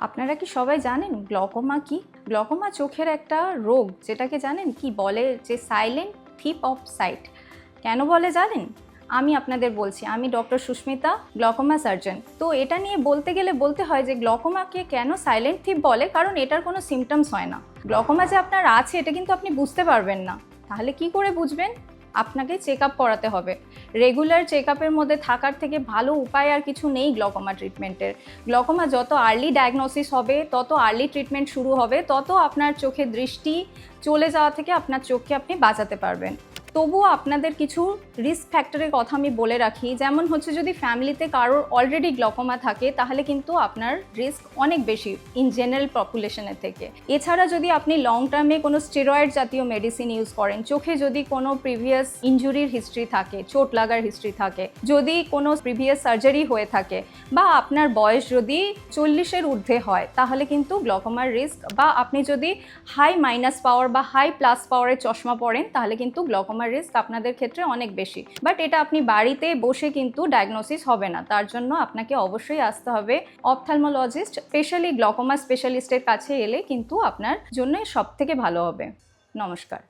আপনারা কি সবাই জানেন গ্লকোমা কি? গ্লকোমা চোখের একটা রোগ, যেটাকে জানেন কি বলে, যে সাইলেন্ট থিপ অফ সাইট। কেন বলে জানেন? আমি আপনাদের বলছি, আমি ডক্টর সুস্মিতা, গ্লকোমা সার্জন। তো এটা নিয়ে বলতে গেলে বলতে হয় যে গ্লকোমাকে কেন সাইলেন্ট থিপ বলে, কারণ এটার কোনো সিমটমস হয় না। গ্লকোমা যে আপনার আছে এটা কিন্তু আপনি বুঝতে পারবেন না। তাহলে কি করে বুঝবেন? আপনাকে চেক আপ করাতে হবে। রেগুলার চেক আপের মধ্যে থাকার থেকে ভালো উপায় আর কিছু নেই গ্লকোমা ট্রিটমেন্টের। গ্লকোমা যত আর্লি ডায়াগনোসিস হবে, তত আর্লি ট্রিটমেন্ট শুরু হবে, তত আপনার চোখের দৃষ্টি চলে যাওয়া থেকে আপনার চোখকে আপনি বাঁচাতে পারবেন। তবুও আপনাদের কিছু রিস্ক ফ্যাক্টরের কথা আমি বলে রাখি, যেমন হচ্ছে যদি ফ্যামিলিতে কারোর অলরেডি গ্লকোমা থাকে তাহলে কিন্তু আপনার রিস্ক অনেক বেশি ইন জেনারেল পপুলেশনের থেকে। এছাড়া যদি আপনি লং টার্মে কোনো স্টেরয়েড জাতীয় মেডিসিন ইউজ করেন, চোখে যদি কোনো প্রিভিয়াস ইনজুরির হিস্ট্রি থাকে, চোট লাগার হিস্ট্রি থাকে, যদি কোনো প্রিভিয়াস সার্জারি হয়ে থাকে, বা আপনার বয়স যদি 40-এর ঊর্ধ্বে হয়, তাহলে কিন্তু গ্লকোমার রিস্ক, বা আপনি যদি হাই মাইনাস পাওয়ার বা হাই প্লাস পাওয়ারের চশমা পরেন, তাহলে কিন্তু গ্লকোমার রিস্ক আপনাদের ক্ষেত্রে অনেক বেশি। বাট এটা আপনি বাড়িতে বসে কিন্তু ডায়াগনোসিস হবে না, তার জন্য আপনাকে অবশ্যই আসতে হবে অপথ্যালমোলজিস্ট, স্পেশালি গ্লকোমা স্পেশালিস্টের কাছে এলে কিন্তু আপনার জন্য সব থেকে ভালো হবে। নমস্কার।